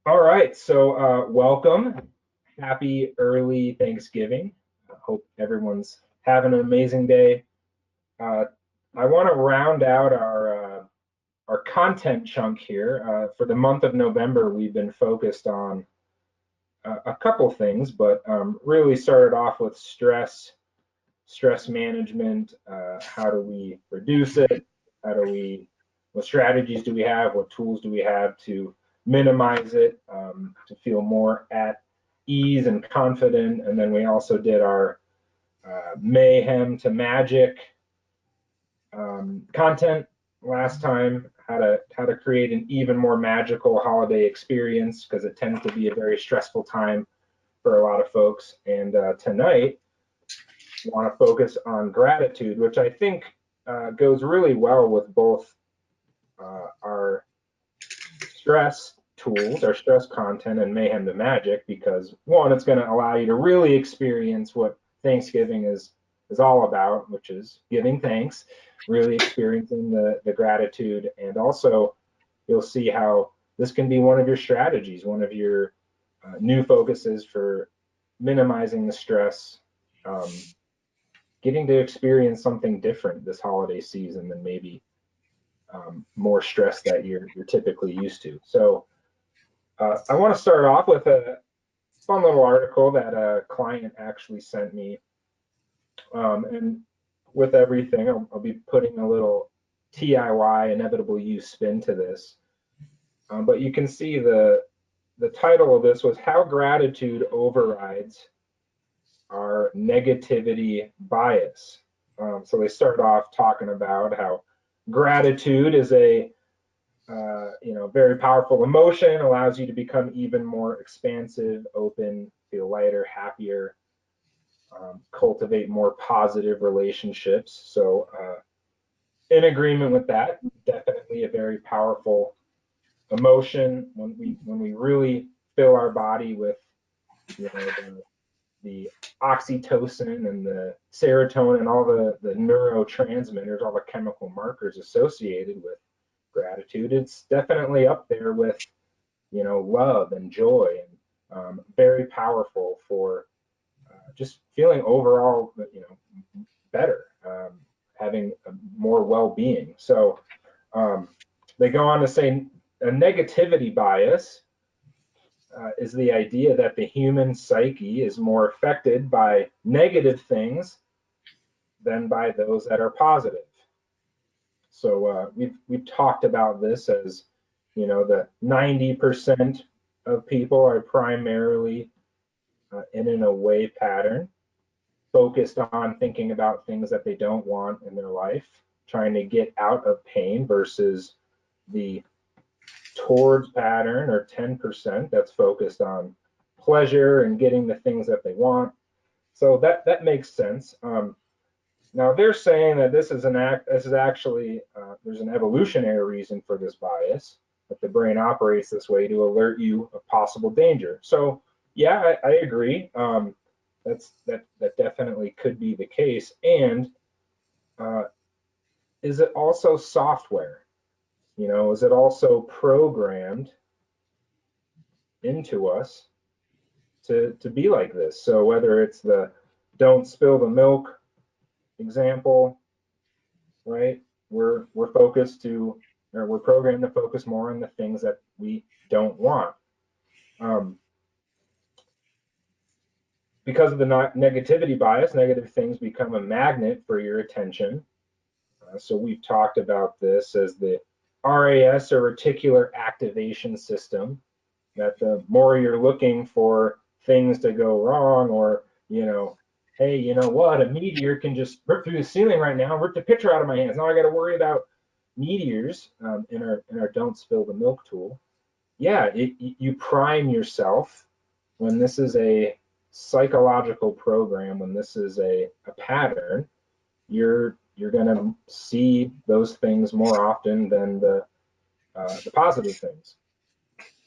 All right, so welcome. Happy early Thanksgiving. I hope everyone's having an amazing day. Uh, I want to round out our content chunk here. For the month of November, we've been focused on a couple things, but really started off with stress management. How do we reduce it? How do we, what strategies do we have? What tools do we have to minimize it, to feel more at ease and confident? And then we also did our mayhem to magic content last time, how to create an even more magical holiday experience because it tends to be a very stressful time for a lot of folks. And tonight, want to focus on gratitude, which I think goes really well with both our stress tools, our stress content, and mayhem to magic, because one, it's going to allow you to really experience what Thanksgiving is all about, which is giving thanks, really experiencing the gratitude, and also you'll see how this can be one of your strategies, one of your new focuses for minimizing the stress, um, getting to experience something different this holiday season than maybe more stress that you're typically used to. So I want to start off with a fun little article that a client actually sent me, and with everything, I'll be putting a little TIY inevitable use spin to this. But you can see the title of this was "How Gratitude Overrides Our Negativity Bias." So they start off talking about how gratitude is a very powerful emotion, allows you to become even more expansive, open, feel lighter, happier, cultivate more positive relationships. So, in agreement with that, definitely a very powerful emotion when we really fill our body with the oxytocin and the serotonin, all the neurotransmitters, all the chemical markers associated with gratitude. It's definitely up there with love and joy, and very powerful for just feeling overall, better, having more well-being. So they go on to say a negativity bias is the idea that the human psyche is more affected by negative things than by those that are positive. So we've talked about this as the 90% of people are primarily in an away pattern, focused on thinking about things that they don't want in their life, trying to get out of pain, versus the towards pattern, or 10%, that's focused on pleasure and getting the things that they want. So that makes sense. Now they're saying that this is actually there's an evolutionary reason for this bias, that the brain operates this way to alert you of possible danger. So yeah, I agree. That definitely could be the case. And uh, is it also software? Is it also programmed into us to be like this? So whether it's the don't spill the milk example, right? We're focused to, or we're programmed to focus more on the things that we don't want. Um, because of the negativity bias, negative things become a magnet for your attention. So we've talked about this as the RAS, or reticular activation system, that the more you're looking for things to go wrong, or hey, you know what, a meteor can just rip through the ceiling right now, rip the picture out of my hands. Now I got to worry about meteors, in our don't spill the milk tool. Yeah, you prime yourself when this is a psychological program, when this is a pattern. You're going to see those things more often than the positive things.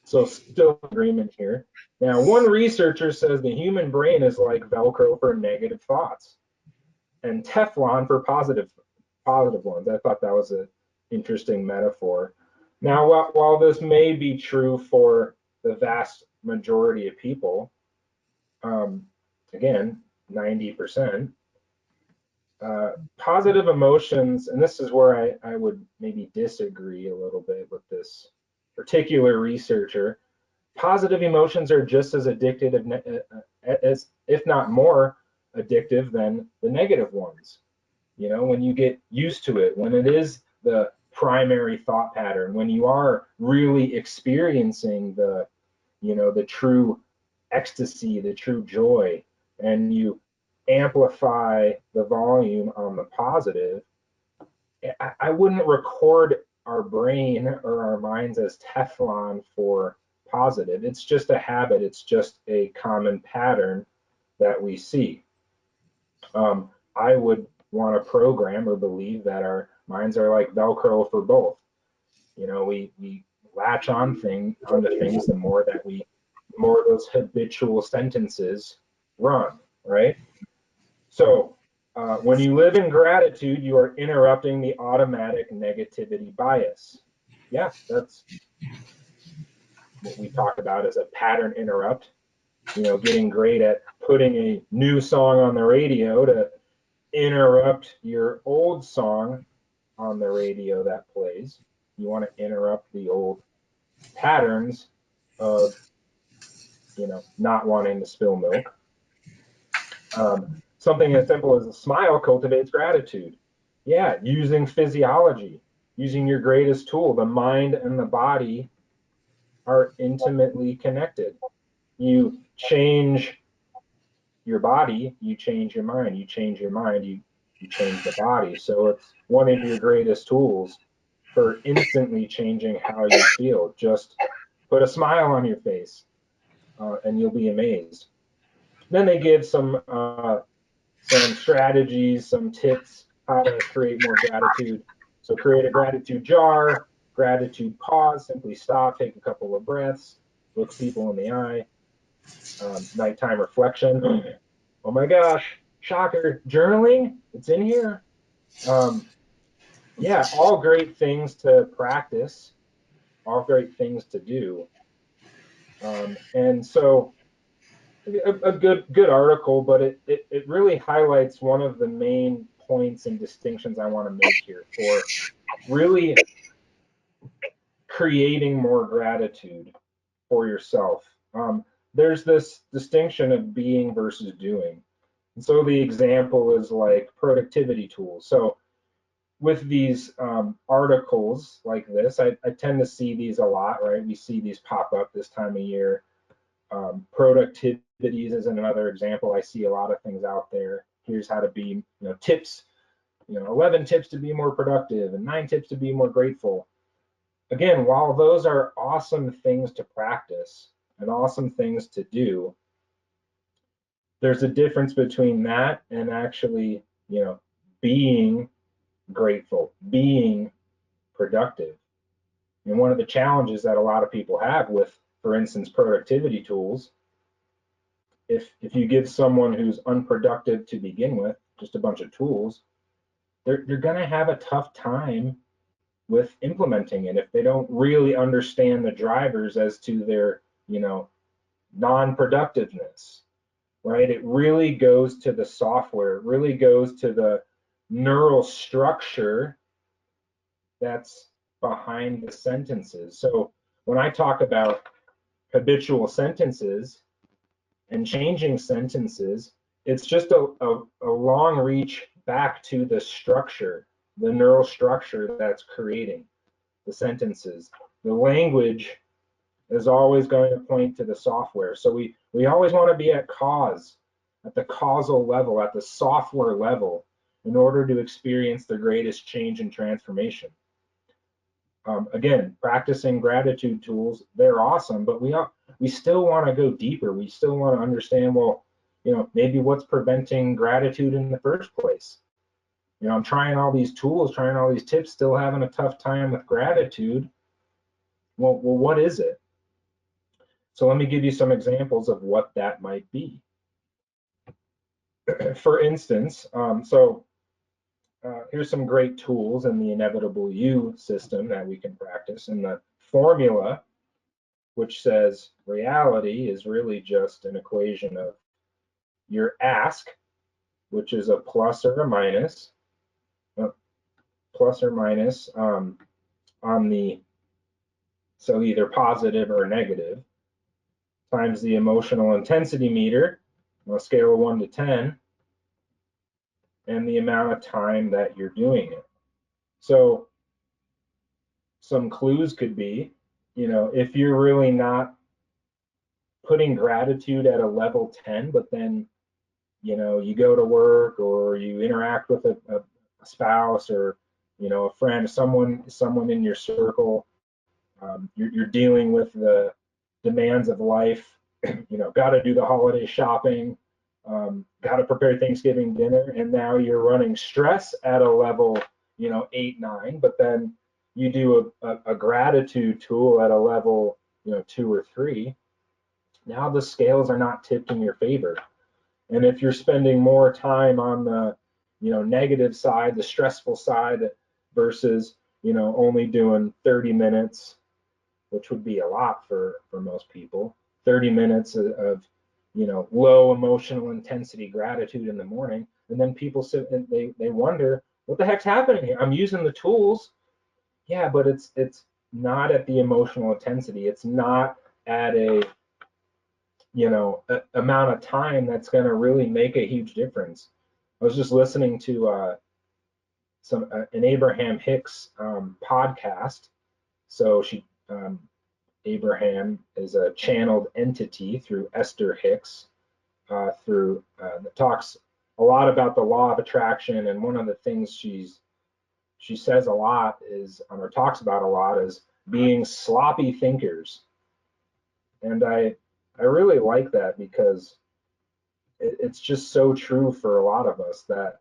So still agreement here. Now, one researcher says the human brain is like Velcro for negative thoughts and Teflon for positive ones. I thought that was an interesting metaphor. Now, while this may be true for the vast majority of people, again, 90%, positive emotions, and this is where I would maybe disagree a little bit with this particular researcher. Positive emotions are just as addictive as, if not more addictive than the negative ones. You know, when you get used to it, when it is the primary thought pattern, when you are really experiencing the, you know, the true ecstasy, the true joy, and you amplify the volume on the positive, I wouldn't record our brain or our minds as Teflon for positive. It's just a habit. It's just a common pattern that we see. I would want to program or believe that our minds are like Velcro for both. You know, we latch on onto things the more that the more those habitual sentences run, right? So when you live in gratitude, you are interrupting the automatic negativity bias. Yeah, that's what we talk about as a pattern interrupt. You know, getting great at putting a new song on the radio to interrupt your old song on the radio that plays. You want to interrupt the old patterns of, you know, not wanting to spill milk. Something as simple as a smile cultivates gratitude. Yeah, using physiology, using your greatest tool. The mind and the body are intimately connected. You change your body, you change your mind. You change your mind, you change the body. So it's one of your greatest tools for instantly changing how you feel. Just put a smile on your face, and you'll be amazed. Then they give some strategies, some tips how to create more gratitude. So create a gratitude jar, gratitude pause, simply stop, take a couple of breaths, look people in the eye, nighttime reflection. Oh my gosh, shocker, journaling, it's in here. Yeah, all great things to practice, all great things to do. And so a good article, but it really highlights one of the main points and distinctions I want to make here for really creating more gratitude for yourself. There's this distinction of being versus doing. And so the example is like productivity tools. So with these articles like this, I tend to see these a lot, right? We see these pop up this time of year. Productivities is another example. I see a lot of things out there. Here's how to be, you know, tips, you know, 11 tips to be more productive and 9 tips to be more grateful. Again, while those are awesome things to practice and awesome things to do, there's a difference between that and actually, you know, being grateful, being productive. And one of the challenges that a lot of people have with, for instance, productivity tools, if you give someone who's unproductive to begin with just a bunch of tools, they're going to have a tough time with implementing it if they don't really understand the drivers as to their, you know, non-productiveness, right? It really goes to the software, it really goes to the neural structure that's behind the sentences. So when I talk about habitual sentences and changing sentences, it's just a long reach back to the structure, the neural structure that's creating the sentences. The language is always going to point to the software. So we always want to be at the causal level, at the software level, in order to experience the greatest change and transformation. Again, practicing gratitude tools, they're awesome, but we still want to go deeper. We still want to understand, well, you know, maybe what's preventing gratitude in the first place. You know, I'm trying all these tools, trying all these tips, still having a tough time with gratitude. Well, what is it? So let me give you some examples of what that might be. For instance, here's some great tools in the Inevitable You system that we can practice. And the formula which says reality is really just an equation of your ask, which is a plus or a minus, plus or minus on the, so either positive or negative, times the emotional intensity meter on a scale of 1 to 10, and the amount of time that you're doing it. So some clues could be, if you're really not putting gratitude at a level 10, but then, you go to work or you interact with a spouse or, a friend, someone in your circle, you're dealing with the demands of life, got to do the holiday shopping, got to prepare Thanksgiving dinner, and now you're running stress at a level, 8, 9, but then you do a gratitude tool at a level, 2 or 3. Now the scales are not tipped in your favor. And if you're spending more time on the, negative side, the stressful side versus, only doing 30 minutes, which would be a lot for most people, 30 minutes of, low emotional intensity gratitude in the morning. And then people sit and they wonder, what the heck's happening here? I'm using the tools. Yeah, but it's not at the emotional intensity. It's not at a, amount of time that's going to really make a huge difference. I was just listening to an Abraham Hicks podcast. So Abraham is a channeled entity through Esther Hicks, that talks a lot about the law of attraction. And one of the things she says a lot is, or talks about a lot, is being sloppy thinkers. And I really like that because it's just so true for a lot of us that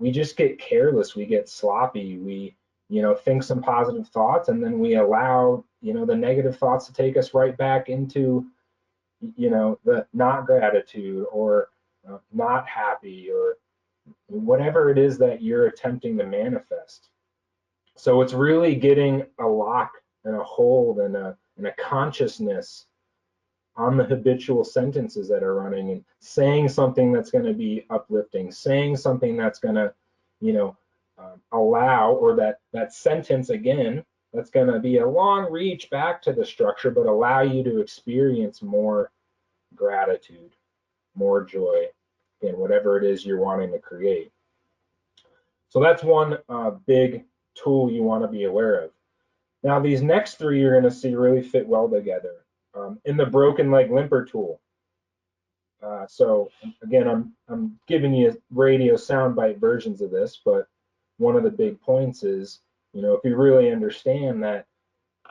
we just get careless, we get sloppy, we think some positive thoughts, and then we allow the negative thoughts to take us right back into the not gratitude or not happy or whatever it is that you're attempting to manifest. So it's really getting a lock and a hold and a consciousness on the habitual sentences that are running, and saying something that's going to be uplifting, saying something that's going to, allow, or that sentence again, that's going to be a long reach back to the structure, but allow you to experience more gratitude, more joy in whatever it is you're wanting to create. So that's one big tool you want to be aware of. Now, these next 3 you're going to see really fit well together. In the broken leg limper tool. So again, I'm giving you radio soundbite versions of this, but one of the big points is, if you really understand that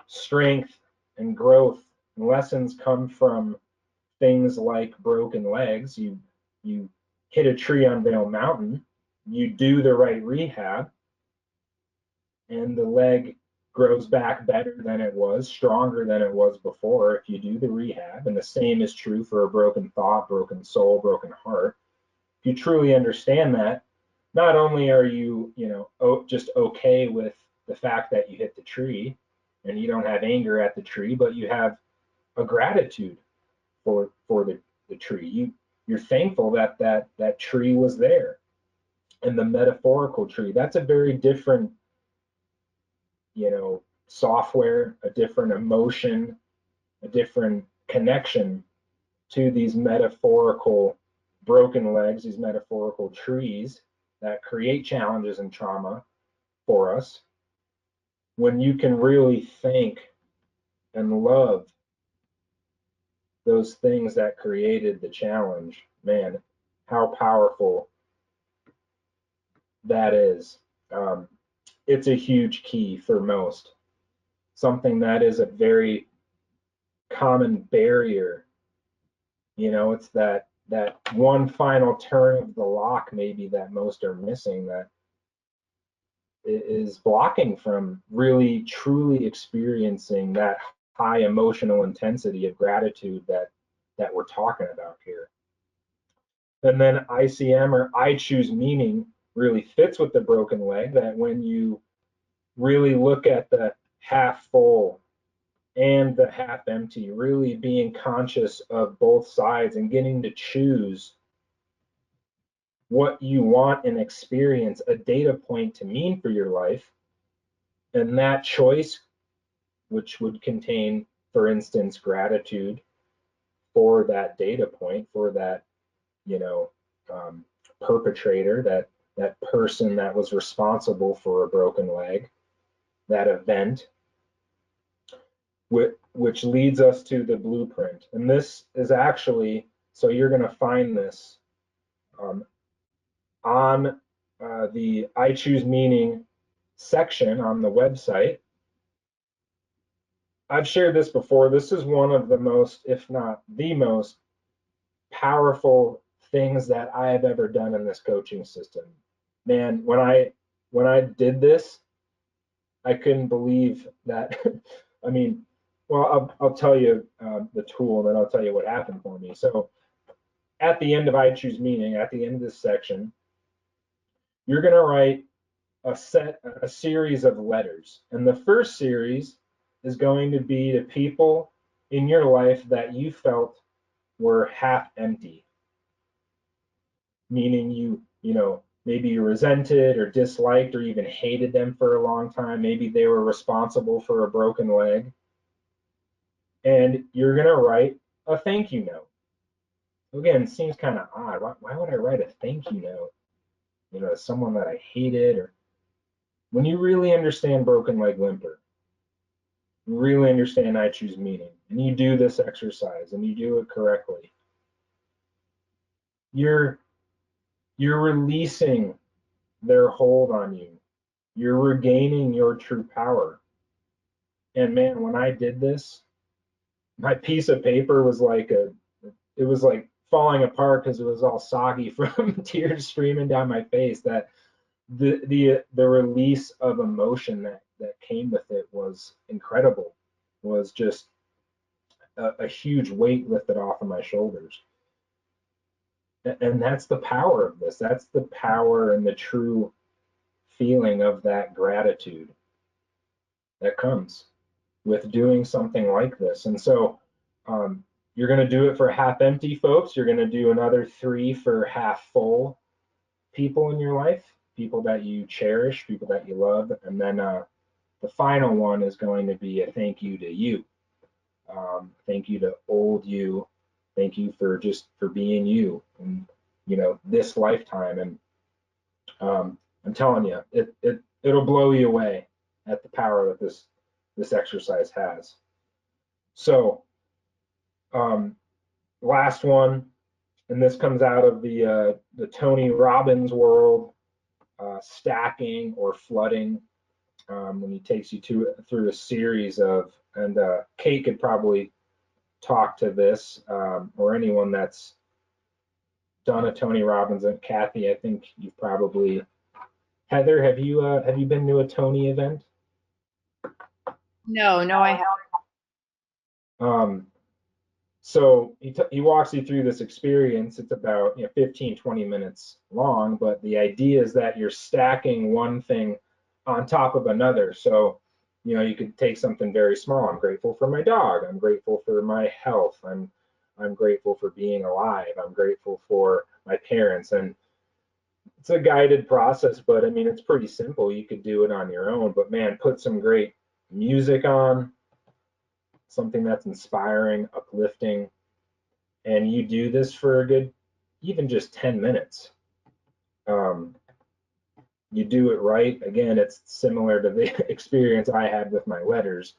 strength and growth and lessons come from things like broken legs, you hit a tree on Vail Mountain, you do the right rehab, and the leg grows back better than it was, stronger than it was before if you do the rehab. And the same is true for a broken thought, broken soul, broken heart. If you truly understand that, not only are you, just okay with the fact that you hit the tree and you don't have anger at the tree, but you have a gratitude for the tree. You're thankful that tree was there. And the metaphorical tree, that's a very different software, a different emotion, a different connection to these metaphorical broken legs, these metaphorical trees that create challenges and trauma for us. When you can really thank and love those things that created the challenge, man, how powerful that is. It's a huge key for most. Something that is a very common barrier. It's that one final turn of the lock maybe that most are missing, that is blocking from really truly experiencing that high emotional intensity of gratitude that we're talking about here. And then ICM, or I choose meaning, really fits with the broken leg, that when you really look at the half full and the half empty, really being conscious of both sides and getting to choose what you want and experience a data point to mean for your life. And that choice, which would contain, for instance, gratitude for that data point, for that, you know, perpetrator, that person that was responsible for a broken leg, that event, which leads us to the blueprint. And this is actually, so you're going to find this on the I Choose Meaning section on the website. I've shared this before. This is one of the most, if not the most, powerful things that I have ever done in this coaching system. Man, when I did this, I couldn't believe that. I mean, well, I'll tell you the tool, and then I'll tell you what happened for me. So at the end of I Choose Meaning, at the end of this section, you're going to write a series of letters. And the first series is going to be to people in your life that you felt were half empty, meaning you know, maybe you resented or disliked or even hated them for a long time. Maybe they were responsible for a broken leg. And you're going to write a thank you note. Again, it seems kind of odd. Why would I write a thank you note, you know, to someone that I hated? Or when you really understand broken leg limper, you really understand I Choose Meaning, and you do this exercise and you do it correctly, you're releasing their hold on you. You're regaining your true power. And man, when I did this, my piece of paper was like it was like falling apart because it was all soggy from tears streaming down my face. That the release of emotion that came with it was incredible. Was just a huge weight lifted off of my shoulders. And that's the power of this. That's the power and the true feeling of that gratitude that comes with doing something like this. And so you're going to do it for half empty folks. You're going to do another 3 for half full people in your life, people that you cherish, people that you love. And then the final one is going to be a thank you to you. Thank you to old you. Thank you for being you, and you know, this lifetime. And I'm telling you, it'll blow you away at the power that this exercise has. So last one, and this comes out of the Tony Robbins world, stacking or flooding, when he takes you through a series of, and Kate could probably talk to this, or anyone that's done a Tony Robbins, and Kathy, I think you've probably, Heather, have you been to a Tony event? No, I haven't. So he walks you through this experience. It's about 15, 20 minutes long, but the idea is that you're stacking one thing on top of another. So, you could take something very small. I'm grateful for my dog. I'm grateful for my health. I'm grateful for being alive. I'm grateful for my parents. And it's a guided process, but I mean, it's pretty simple. You could do it on your own, but man, put some great music on, something that's inspiring, uplifting, and you do this for a good, even just 10 minutes. You do it right. Again, it's similar to the experience I had with my letters.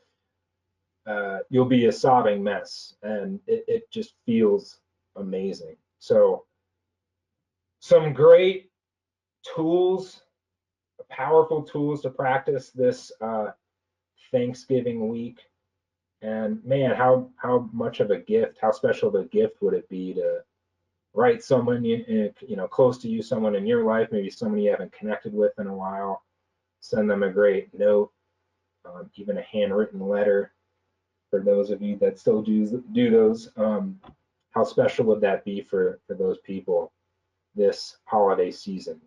You'll be a sobbing mess, and it just feels amazing. So some great tools, powerful tools to practice this Thanksgiving week. And man, how much of a gift, how special of a gift would it be to write someone close to you, someone in your life, maybe someone you haven't connected with in a while, send them a great note, even a handwritten letter for those of you that still do those. How special would that be for those people this holiday season?